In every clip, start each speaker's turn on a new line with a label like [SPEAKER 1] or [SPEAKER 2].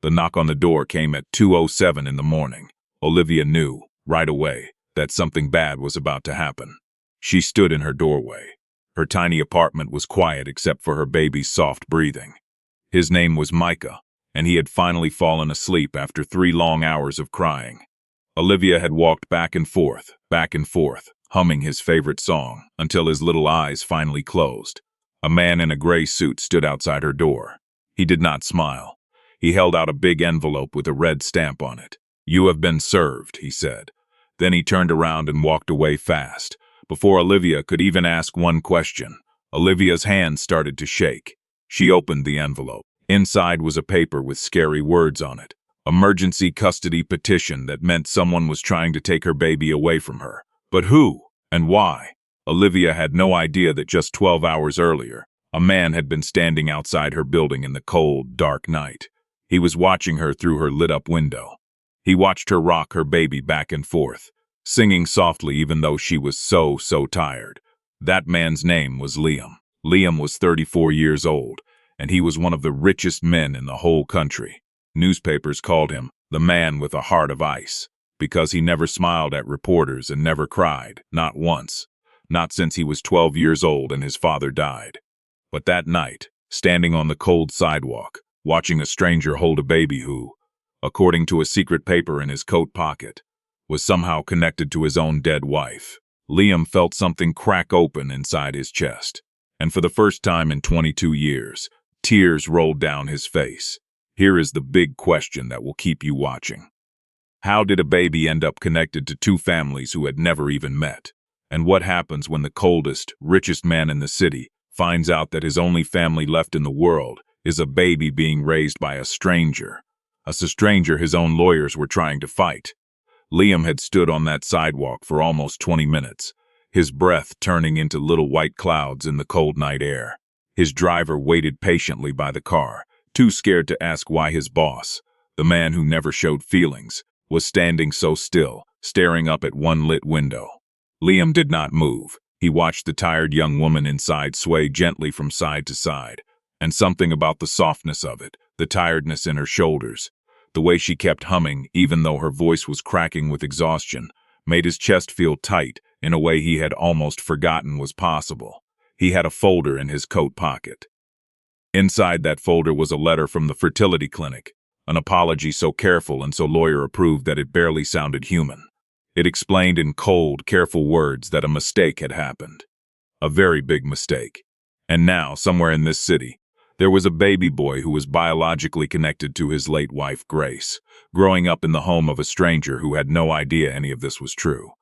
[SPEAKER 1] The knock on the door came at 2:07 in the morning. Olivia knew, right away, that something bad was about to happen. She stood in her doorway. Her tiny apartment was quiet except for her baby's soft breathing. His name was Micah, and he had finally fallen asleep after 3 long hours of crying. Olivia had walked back and forth, humming his favorite song, until his little eyes finally closed. A man in a gray suit stood outside her door. He did not smile. He held out a big envelope with a red stamp on it. "You have been served," he said. Then he turned around and walked away fast. Before Olivia could even ask one question, Olivia's hands started to shake. She opened the envelope. Inside was a paper with scary words on it. Emergency custody petition that meant someone was trying to take her baby away from her. But who and why? Olivia had no idea that just 12 hours earlier, a man had been standing outside her building in the cold, dark night. He was watching her through her lit-up window. He watched her rock her baby back and forth, singing softly even though she was so tired. That man's name was Liam. Liam was 34 years old, and he was one of the richest men in the whole country. Newspapers called him the man with a heart of ice, because he never smiled at reporters and never cried, not once, not since he was 12 years old and his father died. But that night, standing on the cold sidewalk, watching a stranger hold a baby who, according to a secret paper in his coat pocket, was somehow connected to his own dead wife, Liam felt something crack open inside his chest. And for the first time in 22 years, tears rolled down his face. Here is the big question that will keep you watching. How did a baby end up connected to 2 families who had never even met? And what happens when the coldest, richest man in the city finds out that his only family left in the world is a baby being raised by a stranger his own lawyers were trying to fight? Liam had stood on that sidewalk for almost 20 minutes, his breath turning into little white clouds in the cold night air. His driver waited patiently by the car, too scared to ask why his boss, the man who never showed feelings, was standing so still, staring up at one lit window. Liam did not move. He watched the tired young woman inside sway gently from side to side, and something about the softness of it, the tiredness in her shoulders, the way she kept humming even though her voice was cracking with exhaustion, made his chest feel tight in a way he had almost forgotten was possible. He had a folder in his coat pocket. Inside that folder was a letter from the fertility clinic, an apology so careful and so lawyer-approved that it barely sounded human. It explained in cold, careful words that a mistake had happened. A very big mistake. And now, somewhere in this city, there was a baby boy who was biologically connected to his late wife, Grace, growing up in the home of a stranger who had no idea any of this was true.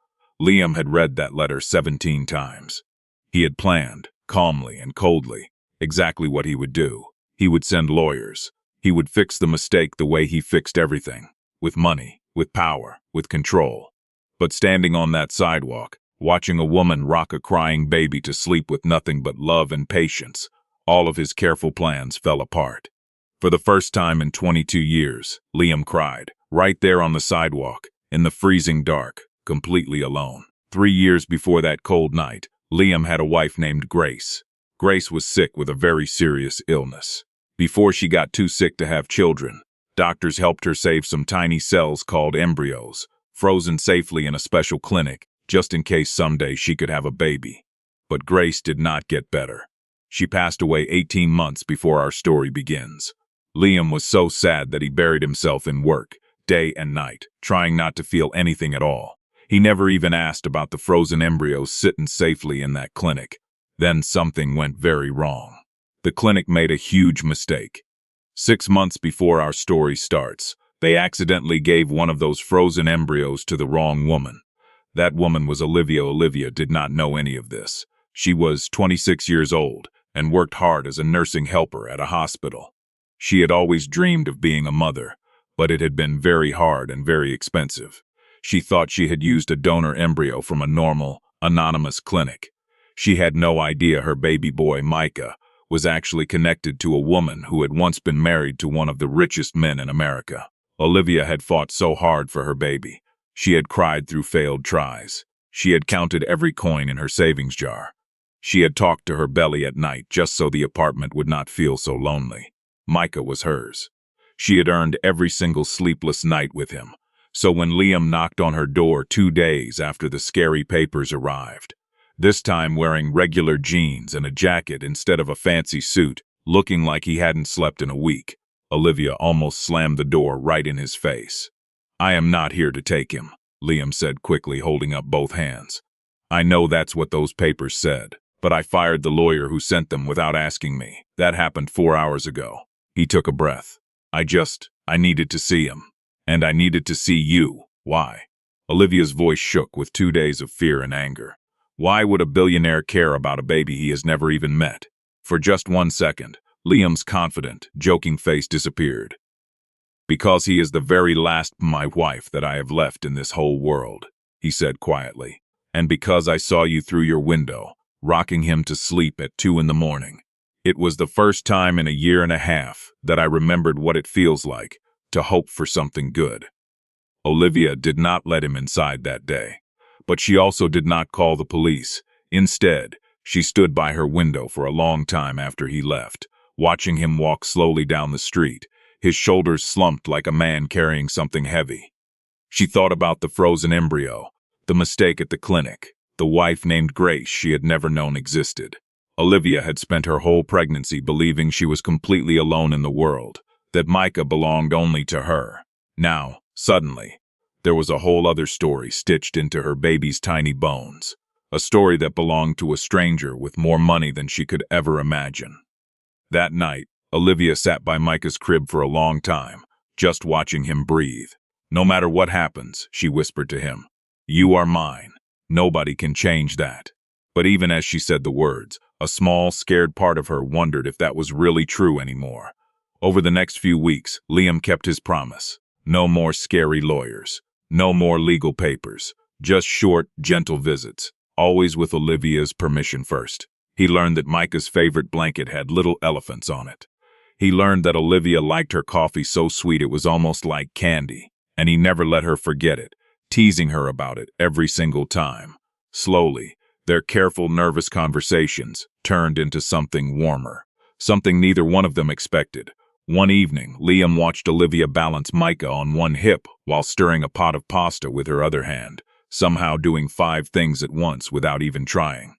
[SPEAKER 1] Liam had read that letter 17 times. He had planned, calmly and coldly, exactly what he would do. He would send lawyers. He would fix the mistake the way he fixed everything, with money, with power, with control. But standing on that sidewalk, watching a woman rock a crying baby to sleep with nothing but love and patience, all of his careful plans fell apart. For the first time in 22 years, Liam cried, right there on the sidewalk, in the freezing dark, completely alone. 3 years before that cold night, Liam had a wife named Grace. Grace was sick with a very serious illness. Before she got too sick to have children, doctors helped her save some tiny cells called embryos, frozen safely in a special clinic, just in case someday she could have a baby. But Grace did not get better. She passed away 18 months before our story begins. Liam was so sad that he buried himself in work, day and night, trying not to feel anything at all. He never even asked about the frozen embryos sitting safely in that clinic. Then something went very wrong. The clinic made a huge mistake. 6 months before our story starts, they accidentally gave one of those frozen embryos to the wrong woman. That woman was Olivia. Olivia did not know any of this. She was 26 years old and worked hard as a nursing helper at a hospital. She had always dreamed of being a mother, but it had been very hard and very expensive. She thought she had used a donor embryo from a normal, anonymous clinic. She had no idea her baby boy, Micah, was actually connected to a woman who had once been married to one of the richest men in America. Olivia had fought so hard for her baby. She had cried through failed tries. She had counted every coin in her savings jar. She had talked to her belly at night just so the apartment would not feel so lonely. Micah was hers. She had earned every single sleepless night with him. So when Liam knocked on her door 2 days after the scary papers arrived, this time wearing regular jeans and a jacket instead of a fancy suit, looking like he hadn't slept in a week, Olivia almost slammed the door right in his face. "I am not here to take him," Liam said quickly, holding up both hands. "I know that's what those papers said, but I fired the lawyer who sent them without asking me. That happened 4 hours ago." He took a breath. I needed to see him. And I needed to see you. Why?" Olivia's voice shook with 2 days of fear and anger. Why would a billionaire care about a baby he has never even met? For just 1 second, Liam's confident, joking face disappeared. "Because he is the very last my wife that I have left in this whole world," he said quietly. "And because I saw you through your window, rocking him to sleep at 2 in the morning. It was the first time in a year and a half that I remembered what it feels like to hope for something good." Olivia did not let him inside that day, but she also did not call the police. Instead, she stood by her window for a long time after he left, watching him walk slowly down the street, his shoulders slumped like a man carrying something heavy. She thought about the frozen embryo, the mistake at the clinic, the wife named Grace she had never known existed. Olivia had spent her whole pregnancy believing she was completely alone in the world, that Micah belonged only to her. Now, suddenly, there was a whole other story stitched into her baby's tiny bones, a story that belonged to a stranger with more money than she could ever imagine. That night, Olivia sat by Micah's crib for a long time, just watching him breathe. "No matter what happens," she whispered to him, "you are mine. Nobody can change that." But even as she said the words, a small, scared part of her wondered if that was really true anymore. Over the next few weeks, Liam kept his promise. No more scary lawyers. No more legal papers. Just short, gentle visits, always with Olivia's permission first. He learned that Micah's favorite blanket had little elephants on it. He learned that Olivia liked her coffee so sweet it was almost like candy, and he never let her forget it, teasing her about it every single time. Slowly, their careful, nervous conversations turned into something warmer, something neither one of them expected. One evening, Liam watched Olivia balance Micah on one hip while stirring a pot of pasta with her other hand, somehow doing 5 things at once without even trying.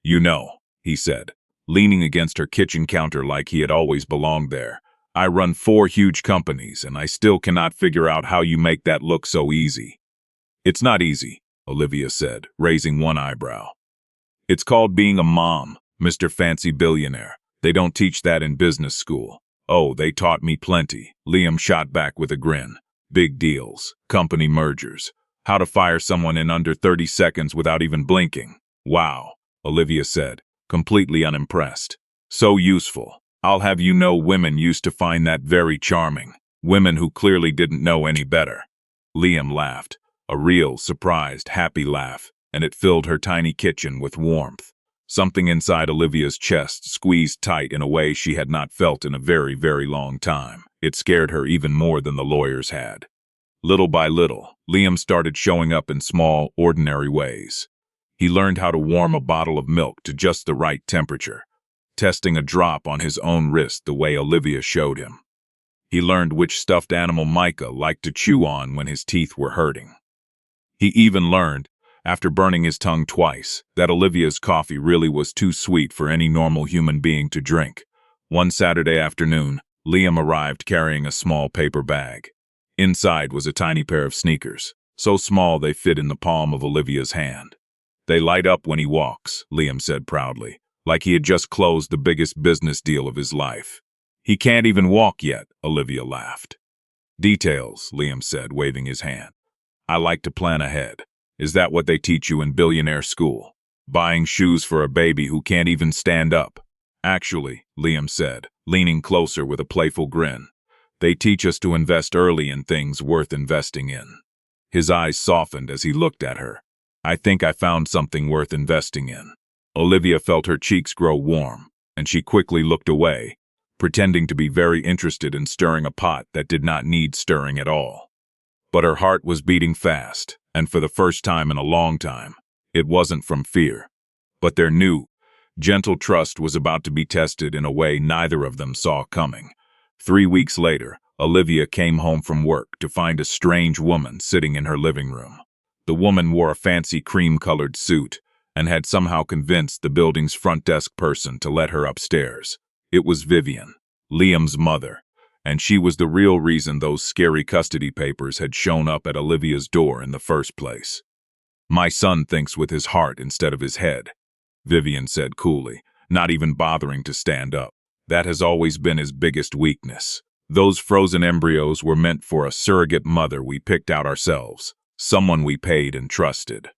[SPEAKER 1] "You know," he said, leaning against her kitchen counter like he had always belonged there, "I run 4 huge companies, and I still cannot figure out how you make that look so easy." "It's not easy," Olivia said, raising one eyebrow. "It's called being a mom, Mr. Fancy Billionaire. They don't teach that in business school." "Oh, they taught me plenty," Liam shot back with a grin. "Big deals, company mergers, how to fire someone in under 30 seconds without even blinking." "Wow," Olivia said, completely unimpressed. "So useful. I'll have you know women used to find that very charming. Women who clearly didn't know any better." Liam laughed, a real, surprised, happy laugh, and it filled her tiny kitchen with warmth. Something inside Olivia's chest squeezed tight in a way she had not felt in a very, very long time. It scared her even more than the lawyers had. Little by little, Liam started showing up in small, ordinary ways. He learned how to warm a bottle of milk to just the right temperature, testing a drop on his own wrist the way Olivia showed him. He learned which stuffed animal Micah liked to chew on when his teeth were hurting. He even learned, after burning his tongue twice, that Olivia's coffee really was too sweet for any normal human being to drink. One Saturday afternoon, Liam arrived carrying a small paper bag. Inside was a tiny pair of sneakers, so small they fit in the palm of Olivia's hand. "They light up when he walks," Liam said proudly, like he had just closed the biggest business deal of his life. "He can't even walk yet," Olivia laughed. "Details," Liam said, waving his hand. "I like to plan ahead. Is that what they teach you in Billionaire school? Buying shoes for a baby who can't even stand up?" "Actually," Liam said, leaning closer with a playful grin, "they teach us to invest early in things worth investing in." His eyes softened as he looked at her. "I think I found something worth investing in." Olivia felt her cheeks grow warm, and she quickly looked away, pretending to be very interested in stirring a pot that did not need stirring at all. But her heart was beating fast, and for the first time in a long time, it wasn't from fear. But their new, gentle trust was about to be tested in a way neither of them saw coming. 3 weeks later, Olivia came home from work to find a strange woman sitting in her living room. The woman wore a fancy cream-colored suit and had somehow convinced the building's front desk person to let her upstairs. It was Vivian, Liam's mother, and she was the real reason those scary custody papers had shown up at Olivia's door in the first place. "My son thinks with his heart instead of his head," Vivian said coolly, not even bothering to stand up. "That has always been his biggest weakness. Those frozen embryos were meant for a surrogate mother we picked out ourselves, someone we paid and trusted.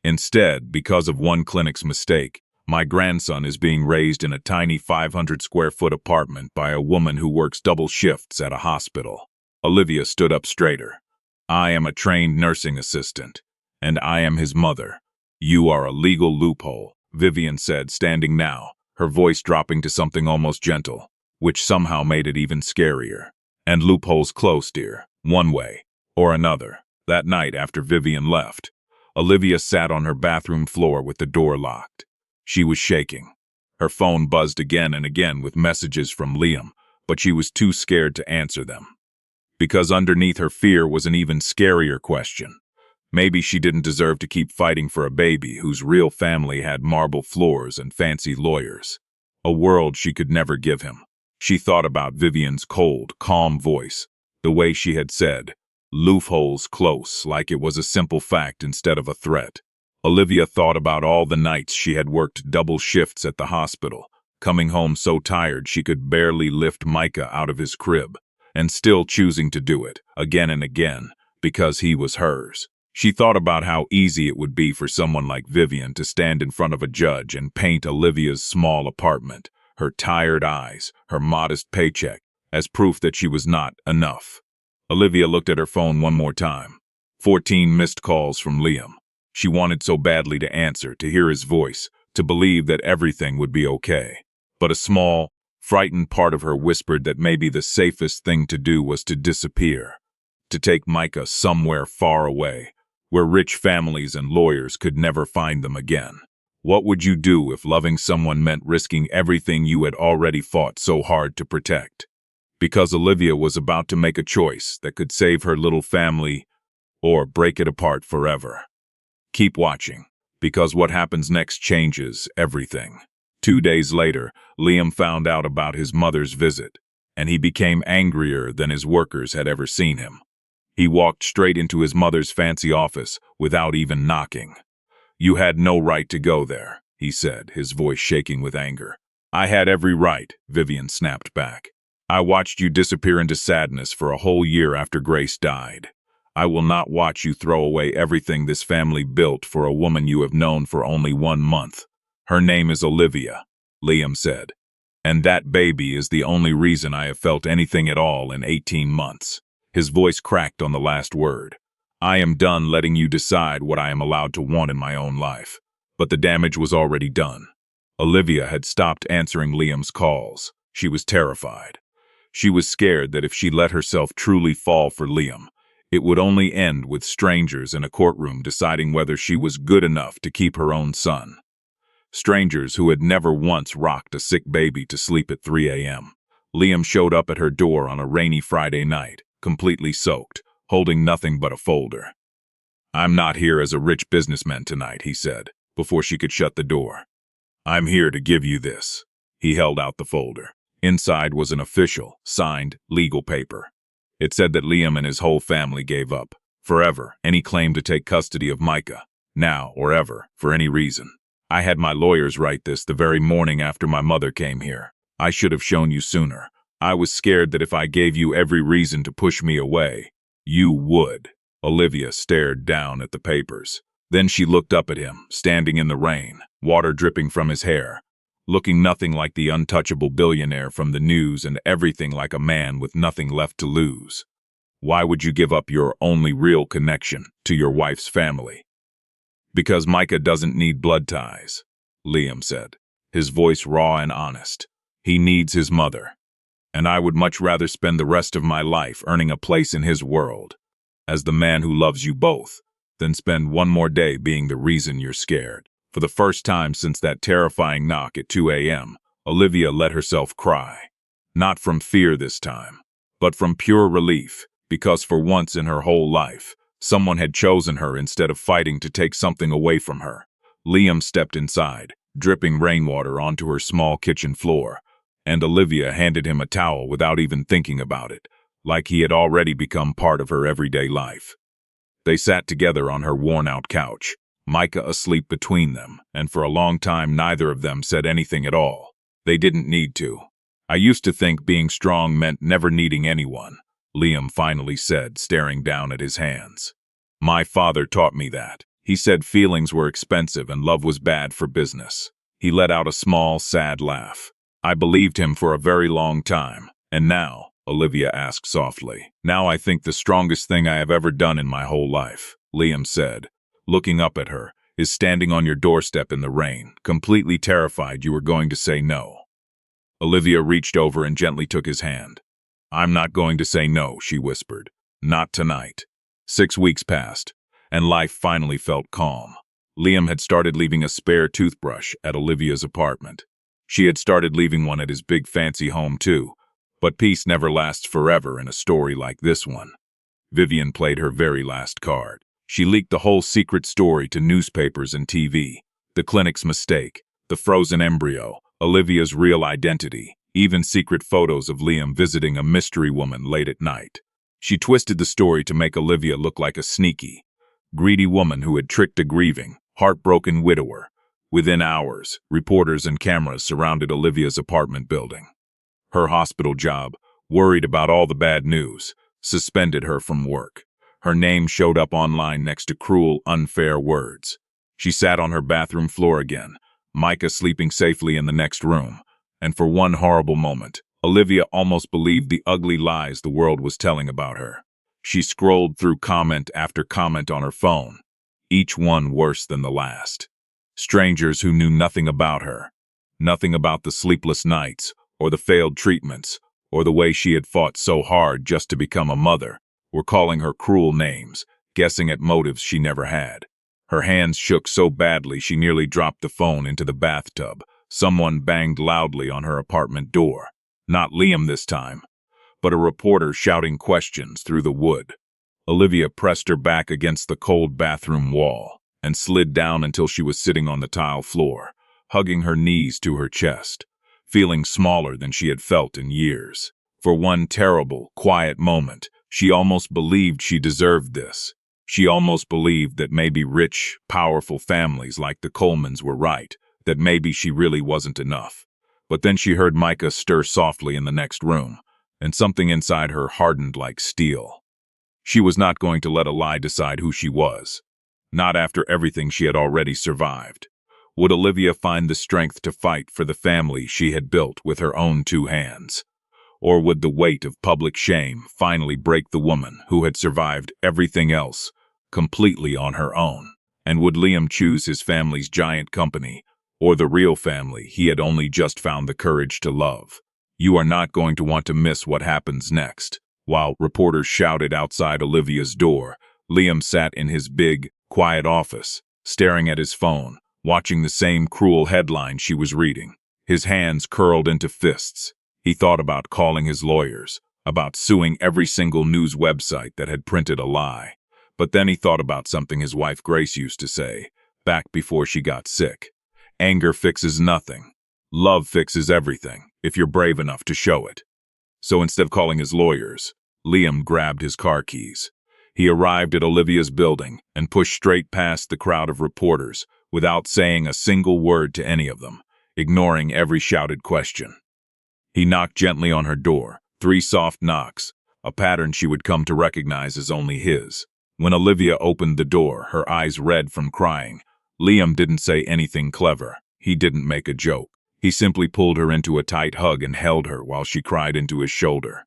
[SPEAKER 1] Instead, because of one clinic's mistake, my grandson is being raised in a tiny 500-square-foot apartment by a woman who works double shifts at a hospital." Olivia stood up straighter. "I am a trained nursing assistant, and I am his mother. You are a legal loophole," Vivian said, standing now, her voice dropping to something almost gentle, which somehow made it even scarier. "And loopholes close, dear, one way or another." That night, after Vivian left, Olivia sat on her bathroom floor with the door locked. She was shaking. Her phone buzzed again and again with messages from Liam, but she was too scared to answer them. Because underneath her fear was an even scarier question. Maybe she didn't deserve to keep fighting for a baby whose real family had marble floors and fancy lawyers. A world she could never give him. She thought about Vivian's cold, calm voice, the way she had said, "Loopholes close," like it was a simple fact instead of a threat. Olivia thought about all the nights she had worked double shifts at the hospital, coming home so tired she could barely lift Micah out of his crib, and still choosing to do it, again and again, because he was hers. She thought about how easy it would be for someone like Vivian to stand in front of a judge and paint Olivia's small apartment, her tired eyes, her modest paycheck, as proof that she was not enough. Olivia looked at her phone one more time. 14 missed calls from Liam. She wanted so badly to answer, to hear his voice, to believe that everything would be okay. But a small, frightened part of her whispered that maybe the safest thing to do was to disappear, to take Micah somewhere far away, where rich families and lawyers could never find them again. What would you do if loving someone meant risking everything you had already fought so hard to protect? Because Olivia was about to make a choice that could save her little family or break it apart forever. Keep watching, because what happens next changes everything. 2 days later, Liam found out about his mother's visit, and he became angrier than his workers had ever seen him. He walked straight into his mother's fancy office without even knocking. "You had no right to go there," he said, his voice shaking with anger. "I had every right," Vivian snapped back. "I watched you disappear into sadness for a whole year after Grace died. I will not watch you throw away everything this family built for a woman you have known for only 1 month. Her name is Olivia," Liam said. "And that baby is the only reason I have felt anything at all in 18 months. His voice cracked on the last word. "I am done letting you decide what I am allowed to want in my own life." But the damage was already done. Olivia had stopped answering Liam's calls. She was terrified. She was scared that if she let herself truly fall for Liam, it would only end with strangers in a courtroom deciding whether she was good enough to keep her own son. Strangers who had never once rocked a sick baby to sleep at 3 a.m. Liam showed up at her door on a rainy Friday night, completely soaked, holding nothing but a folder. "I'm not here as a rich businessman tonight," he said, before she could shut the door. "I'm here to give you this." He held out the folder. Inside was an official, signed, legal paper. It said that Liam and his whole family gave up, forever, any claim to take custody of Micah, now or ever, for any reason. "I had my lawyers write this the very morning after my mother came here. I should have shown you sooner. I was scared that if I gave you every reason to push me away, you would." Olivia stared down at the papers. Then she looked up at him, standing in the rain, water dripping from his hair, looking nothing like the untouchable billionaire from the news and everything like a man with nothing left to lose. "Why would you give up your only real connection to your wife's family?" "Because Micah doesn't need blood ties," Liam said, his voice raw and honest. "He needs his mother. And I would much rather spend the rest of my life earning a place in his world, as the man who loves you both, than spend one more day being the reason you're scared." For the first time since that terrifying knock at 2 a.m., Olivia let herself cry. Not from fear this time, but from pure relief, because for once in her whole life, someone had chosen her instead of fighting to take something away from her. Liam stepped inside, dripping rainwater onto her small kitchen floor, and Olivia handed him a towel without even thinking about it, like he had already become part of her everyday life. They sat together on her worn-out couch, Micah asleep between them, and for a long time neither of them said anything at all. They didn't need to. "I used to think being strong meant never needing anyone," Liam finally said, staring down at his hands. "My father taught me that. He said feelings were expensive and love was bad for business." He let out a small, sad laugh. "I believed him for a very long time. And now," Olivia asked softly, "now I think the strongest thing I have ever done in my whole life," Liam said, looking up at her, "is standing on your doorstep in the rain, completely terrified you were going to say no." Olivia reached over and gently took his hand. "I'm not going to say no," she whispered. "Not tonight." 6 weeks passed, and life finally felt calm. Liam had started leaving a spare toothbrush at Olivia's apartment. She had started leaving one at his big fancy home too, but peace never lasts forever in a story like this one. Vivian played her very last card. She leaked the whole secret story to newspapers and TV. The clinic's mistake, the frozen embryo, Olivia's real identity, even secret photos of Liam visiting a mystery woman late at night. She twisted the story to make Olivia look like a sneaky, greedy woman who had tricked a grieving, heartbroken widower. Within hours, reporters and cameras surrounded Olivia's apartment building. Her hospital job, worried about all the bad news, suspended her from work. Her name showed up online next to cruel, unfair words. She sat on her bathroom floor again, Micah sleeping safely in the next room, and for one horrible moment, Olivia almost believed the ugly lies the world was telling about her. She scrolled through comment after comment on her phone, each one worse than the last. Strangers who knew nothing about her, nothing about the sleepless nights, or the failed treatments, or the way she had fought so hard just to become a mother, were calling her cruel names, guessing at motives she never had. Her hands shook so badly she nearly dropped the phone into the bathtub. Someone banged loudly on her apartment door. Not Liam this time, but a reporter shouting questions through the wood. Olivia pressed her back against the cold bathroom wall and slid down until she was sitting on the tile floor, hugging her knees to her chest, feeling smaller than she had felt in years. For one terrible, quiet moment, she almost believed she deserved this. She almost believed that maybe rich, powerful families like the Colemans were right, that maybe she really wasn't enough. But then she heard Micah stir softly in the next room, and something inside her hardened like steel. She was not going to let a lie decide who she was. Not after everything she had already survived. Would Olivia find the strength to fight for the family she had built with her own 2 hands? Or would the weight of public shame finally break the woman who had survived everything else completely on her own? And would Liam choose his family's giant company, or the real family he had only just found the courage to love? You are not going to want to miss what happens next. While reporters shouted outside Olivia's door, Liam sat in his big, quiet office, staring at his phone, watching the same cruel headline she was reading. His hands curled into fists. He thought about calling his lawyers, about suing every single news website that had printed a lie. But then he thought about something his wife Grace used to say, back before she got sick. Anger fixes nothing. Love fixes everything, if you're brave enough to show it. So instead of calling his lawyers, Liam grabbed his car keys. He arrived at Olivia's building and pushed straight past the crowd of reporters without saying a single word to any of them, ignoring every shouted question. He knocked gently on her door, 3 soft knocks, a pattern she would come to recognize as only his. When Olivia opened the door, her eyes red from crying, Liam didn't say anything clever. He didn't make a joke. He simply pulled her into a tight hug and held her while she cried into his shoulder.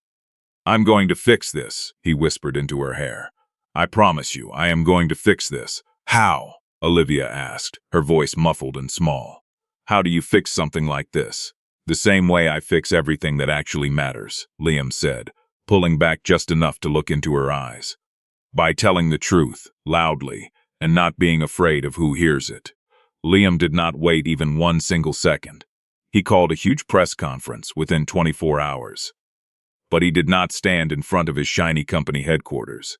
[SPEAKER 1] "I'm going to fix this," he whispered into her hair. "I promise you, I am going to fix this." "How?" Olivia asked, her voice muffled and small. "How do you fix something like this?" "The same way I fix everything that actually matters," Liam said, pulling back just enough to look into her eyes. "By telling the truth, loudly, and not being afraid of who hears it." Liam did not wait even 1 single second. He called a huge press conference within 24 hours. but he did not stand in front of his shiny company headquarters.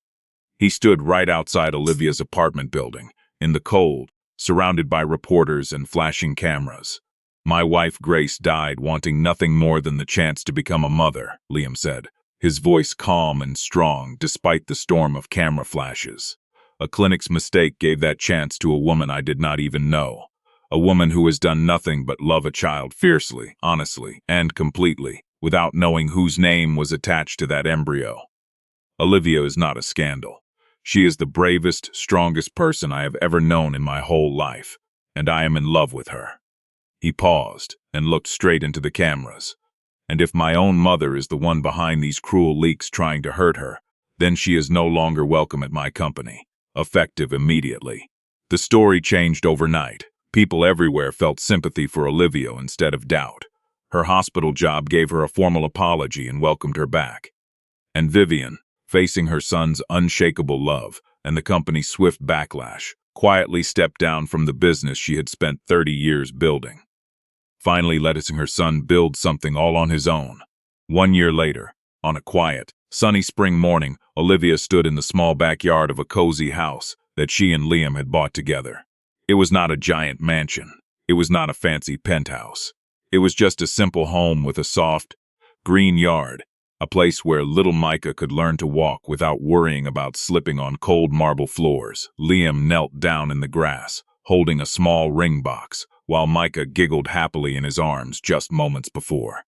[SPEAKER 1] He stood right outside Olivia's apartment building, in the cold, surrounded by reporters and flashing cameras. "My wife Grace died wanting nothing more than the chance to become a mother," Liam said, his voice calm and strong despite the storm of camera flashes. "A clinic's mistake gave that chance to a woman I did not even know. A woman who has done nothing but love a child fiercely, honestly, and completely, without knowing whose name was attached to that embryo. Olivia is not a scandal. She is the bravest, strongest person I have ever known in my whole life, and I am in love with her." He paused and looked straight into the cameras. "And if my own mother is the one behind these cruel leaks trying to hurt her, then she is no longer welcome at my company, effective immediately." The story changed overnight. People everywhere felt sympathy for Olivia instead of doubt. Her hospital job gave her a formal apology and welcomed her back. And Vivian, facing her son's unshakable love and the company's swift backlash, quietly stepped down from the business she had spent 30 years building, finally letting her son build something all on his own. 1 year later, on a quiet, sunny spring morning, Olivia stood in the small backyard of a cozy house that she and Liam had bought together. It was not a giant mansion. It was not a fancy penthouse. It was just a simple home with a soft, green yard, a place where little Micah could learn to walk without worrying about slipping on cold marble floors. Liam knelt down in the grass, holding a small ring box, while Micah giggled happily in his arms just moments before.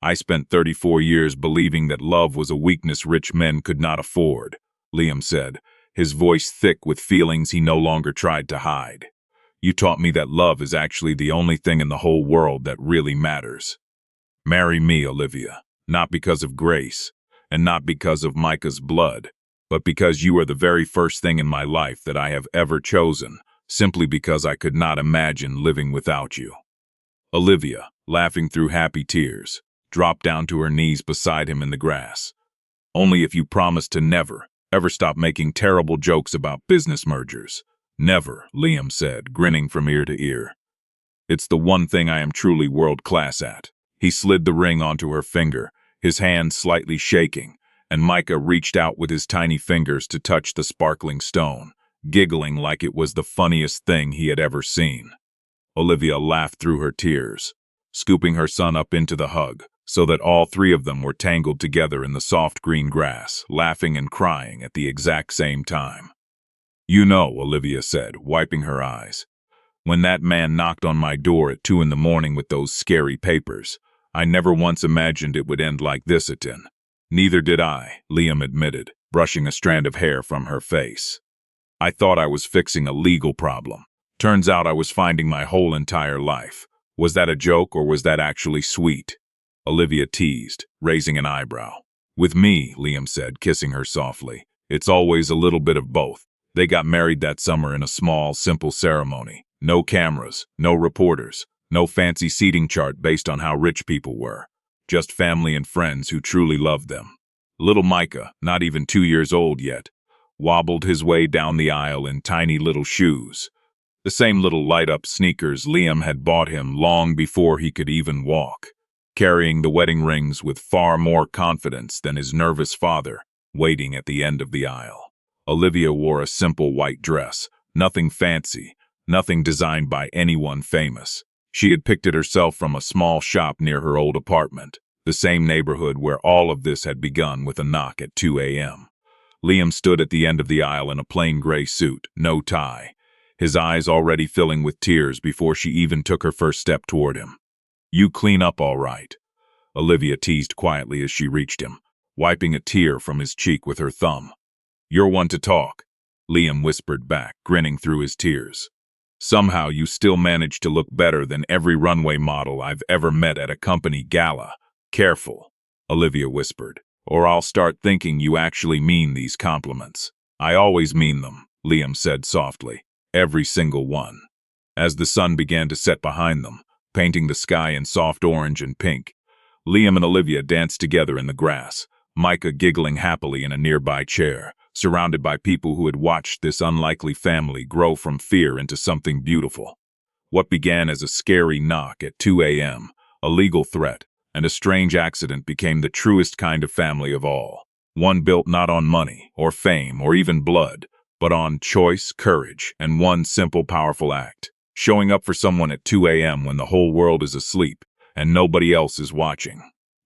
[SPEAKER 1] "I spent 34 years believing that love was a weakness rich men could not afford," Liam said, his voice thick with feelings he no longer tried to hide. "You taught me that love is actually the only thing in the whole world that really matters. Marry me, Olivia, not because of Grace, and not because of Micah's blood, but because you are the very first thing in my life that I have ever chosen, simply because I could not imagine living without you." Olivia, laughing through happy tears, dropped down to her knees beside him in the grass. "Only if you promise to never, ever stop making terrible jokes about business mergers." "Never," Liam said, grinning from ear to ear. "It's the one thing I am truly world-class at." He slid the ring onto her finger, his hand slightly shaking, and Micah reached out with his tiny fingers to touch the sparkling stone, giggling like it was the funniest thing he had ever seen. Olivia laughed through her tears, scooping her son up into the hug, so that all three of them were tangled together in the soft green grass, laughing and crying at the exact same time. "You know," Olivia said, wiping her eyes, "when that man knocked on my door at 2 a.m. with those scary papers, I never once imagined it would end like this, Atin." "Neither did I," Liam admitted, brushing a strand of hair from her face. "I thought I was fixing a legal problem. Turns out I was finding my whole entire life. Was that a joke or was that actually sweet?" Olivia teased, raising an eyebrow. "With me," Liam said, kissing her softly, "it's always a little bit of both. They got married that summer in a small, simple ceremony. No cameras, no reporters, no fancy seating chart based on how rich people were. Just family and friends who truly loved them." Little Micah, not even 2 years old yet, wobbled his way down the aisle in tiny little shoes, the same little light-up sneakers Liam had bought him long before he could even walk, carrying the wedding rings with far more confidence than his nervous father, waiting at the end of the aisle. Olivia wore a simple white dress, nothing fancy, nothing designed by anyone famous. She had picked it herself from a small shop near her old apartment, the same neighborhood where all of this had begun with a knock at 2 a.m. Liam stood at the end of the aisle in a plain gray suit, no tie, his eyes already filling with tears before she even took her first step toward him. "You clean up all right," Olivia teased quietly as she reached him, wiping a tear from his cheek with her thumb. "You're one to talk," Liam whispered back, grinning through his tears. "Somehow you still manage to look better than every runway model I've ever met at a company gala." "Careful," Olivia whispered, "or I'll start thinking you actually mean these compliments." "I always mean them," Liam said softly, "every single one." As the sun began to set behind them, painting the sky in soft orange and pink, Liam and Olivia danced together in the grass, Micah giggling happily in a nearby chair, surrounded by people who had watched this unlikely family grow from fear into something beautiful. What began as a scary knock at 2 a.m., a legal threat, and a strange accident became the truest kind of family of all. One built not on money, or fame, or even blood, but on choice, courage, and one simple, powerful act: showing up for someone at 2 a.m. when the whole world is asleep and nobody else is watching.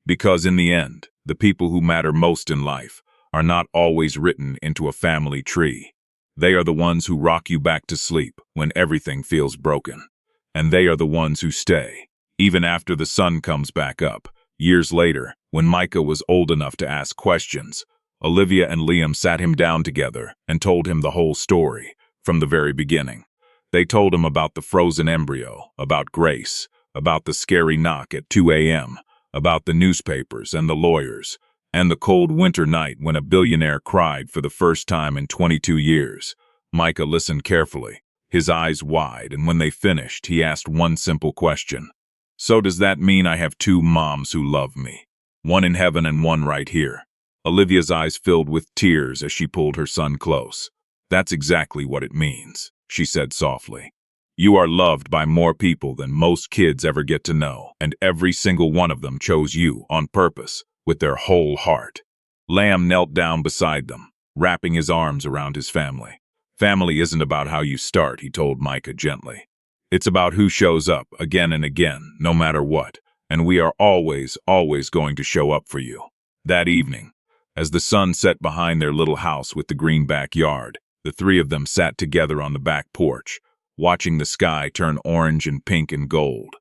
[SPEAKER 1] Because in the end, the people who matter most in life are not always written into a family tree. They are the ones who rock you back to sleep when everything feels broken. And they are the ones who stay, even after the sun comes back up. Years later, when Micah was old enough to ask questions, Olivia and Liam sat him down together and told him the whole story, from the very beginning. They told him about the frozen embryo, about Grace, about the scary knock at 2 a.m., about the newspapers and the lawyers, and the cold winter night when a billionaire cried for the first time in 22 years. Micah listened carefully, his eyes wide, and when they finished, he asked one simple question. "So does that mean I have two moms who love me? One in heaven and one right here?" Olivia's eyes filled with tears as she pulled her son close. "That's exactly what it means," she said softly. "You are loved by more people than most kids ever get to know, and every single one of them chose you on purpose, with their whole heart." Lamb knelt down beside them, wrapping his arms around his family. "Family isn't about how you start," he told Micah gently. "It's about who shows up again and again, no matter what, and we are always, always going to show up for you." That evening, as the sun set behind their little house with the green backyard, the three of them sat together on the back porch, watching the sky turn orange and pink and gold.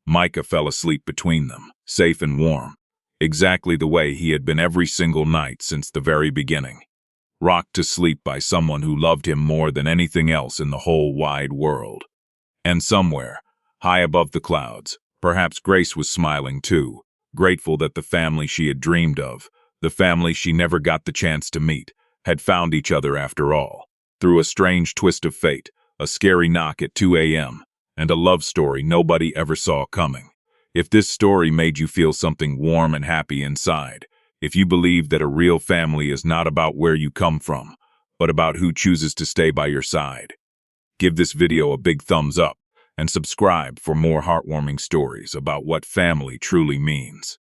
[SPEAKER 1] Micah fell asleep between them, safe and warm, exactly the way he had been every single night since the very beginning. Rocked to sleep by someone who loved him more than anything else in the whole wide world. And somewhere, high above the clouds, perhaps Grace was smiling too, grateful that the family she had dreamed of, the family she never got the chance to meet, had found each other after all. Through a strange twist of fate, a scary knock at 2 a.m., and a love story nobody ever saw coming. If this story made you feel something warm and happy inside, if you believe that a real family is not about where you come from, but about who chooses to stay by your side, give this video a big thumbs up and subscribe for more heartwarming stories about what family truly means.